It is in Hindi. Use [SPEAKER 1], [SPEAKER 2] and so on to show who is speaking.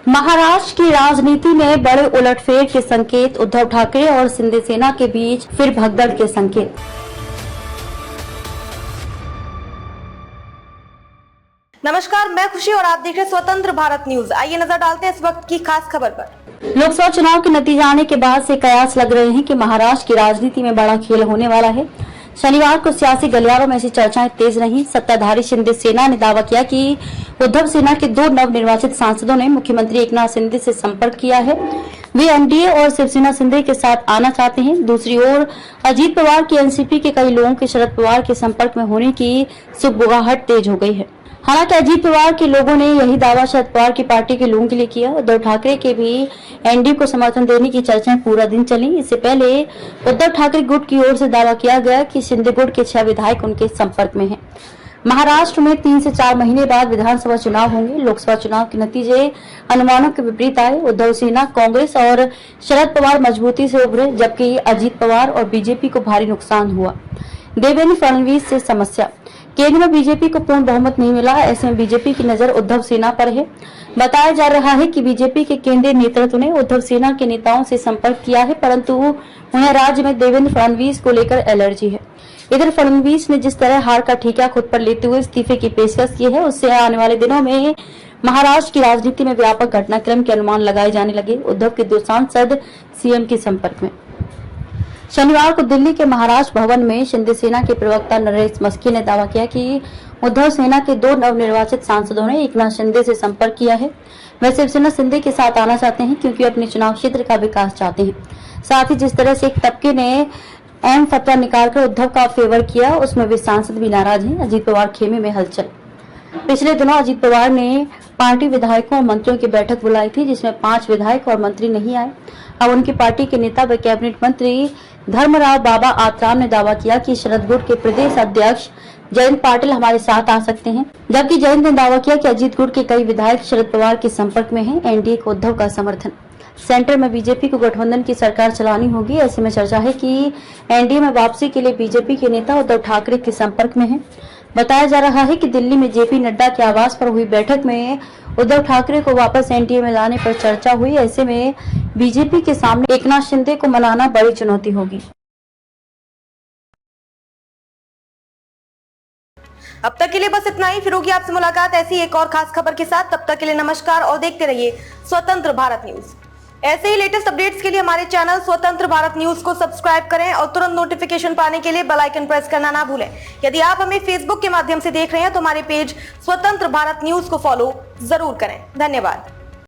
[SPEAKER 1] महाराष्ट्र की राजनीति में बड़े उलटफेर के संकेत, उद्धव ठाकरे और शिंदे सेना के बीच फिर भगदड़ के संकेत।
[SPEAKER 2] नमस्कार, मैं खुशी और आप देख रहे हैं स्वतंत्र भारत न्यूज। आइए नजर डालते हैं इस वक्त की खास खबर पर।
[SPEAKER 1] लोकसभा चुनाव के नतीजे आने के बाद से कयास लग रहे हैं कि महाराष्ट्र की राजनीति में बड़ा खेल होने वाला है। शनिवार को सियासी गलियारों में ऐसी चर्चाएं तेज रही। सत्ताधारी शिंदे सेना ने दावा किया कि उद्धव सेना के 2 नवनिर्वाचित सांसदों ने मुख्यमंत्री एकनाथ शिंदे से संपर्क किया है। वे एनडीए और शिवसेना शिंदे के साथ आना चाहते हैं। दूसरी ओर अजीत पवार की एनसीपी के कई लोगों के शरद पवार के संपर्क में होने की सुगबुगाहट तेज हो गई है। हालांकि अजीत पवार के लोगों ने यही दावा शरद पवार की पार्टी के लोगों के लिए किया। उद्धव ठाकरे के भी एनडीए को समर्थन देने की चर्चाएं पूरा दिन चली। इससे पहले उद्धव ठाकरे गुट की ओर से दावा किया गया कि शिंदे गुट के 6 विधायक उनके संपर्क में हैं। महाराष्ट्र में 3 से 4 महीने बाद विधानसभा चुनाव होंगे। लोकसभा चुनाव के नतीजे अनुमानों के विपरीत आए। उद्धव सेना, कांग्रेस और शरद पवार मजबूती से उभरे, जबकि अजीत पवार और बीजेपी को भारी नुकसान हुआ। देवेंद्र फडणवीस से समस्या। केंद्र में बीजेपी को पूर्ण बहुमत नहीं मिला। ऐसे में बीजेपी की नजर उद्धव सेना पर है। बताया जा रहा है कि बीजेपी के केंद्रीय नेतृत्व ने उद्धव सेना के नेताओं से संपर्क किया है, परंतु उन्हें राज्य में देवेंद्र फडणवीस को लेकर एलर्जी है। इधर फडणवीस ने जिस तरह हार का ठेका खुद पर लेते हुए इस्तीफे की पेशकश की है, उससे आने वाले दिनों में महाराष्ट्र की राजनीति में व्यापक घटनाक्रम के अनुमान लगाए जाने लगे। उद्धव के 2 सांसद सीएम के संपर्क में। शनिवार को दिल्ली के महाराष्ट्र भवन में शिंदे सेना के प्रवक्ता नरेश मस्की ने दावा किया कि उद्धव सेना के 2 नवनिर्वाचित सांसदों ने एकनाथ शिंदे से संपर्क किया है। वे शिवसेना शिंदे के साथ आना चाहते हैं क्योंकि अपने चुनाव क्षेत्र का विकास चाहते हैं। साथ ही जिस तरह से एक तबके ने अहम फतवा निकालकर उद्धव का फेवर किया, उसमें वे सांसद भी नाराज हैं। अजीत पवार खेमे में हलचल। पिछले दिनों अजीत पवार ने पार्टी विधायकों और मंत्रियों की बैठक बुलाई थी, जिसमें 5 विधायक और मंत्री नहीं आए। अब उनकी पार्टी के नेता व कैबिनेट मंत्री धर्मराव बाबा आत्राम ने दावा किया कि शरद गुट के प्रदेश अध्यक्ष जयंत पाटिल हमारे साथ आ सकते हैं, जबकि जयंत ने दावा किया कि अजीत गुट के कई विधायक शरद पवार के संपर्क में हैं। एनडीए को उद्धव का समर्थन। सेंटर में बीजेपी को गठबंधन की सरकार चलानी होगी। ऐसे में चर्चा है कि एनडीए में वापसी के लिए बीजेपी के नेता उद्धव ठाकरे के संपर्क में हैं। बताया जा रहा है कि दिल्ली में जेपी नड्डा के आवास पर हुई बैठक में उद्धव ठाकरे को वापस एनडीए में लाने पर चर्चा हुई। ऐसे में बीजेपी के सामने एकनाथ शिंदे को मनाना बड़ी चुनौती होगी।
[SPEAKER 2] अब तक के लिए बस इतना ही। फिर होगी आपसे मुलाकात ऐसी एक और खास खबर के साथ। तब तक के लिए नमस्कार और देखते रहिए स्वतंत्र भारत न्यूज। ऐसे ही लेटेस्ट अपडेट्स के लिए हमारे चैनल स्वतंत्र भारत न्यूज को सब्सक्राइब करें और तुरंत नोटिफिकेशन पाने के लिए बेल आइकन प्रेस करना ना भूलें। यदि आप हमें फेसबुक के माध्यम से देख रहे हैं तो हमारे पेज स्वतंत्र भारत न्यूज को फॉलो जरूर करें। धन्यवाद।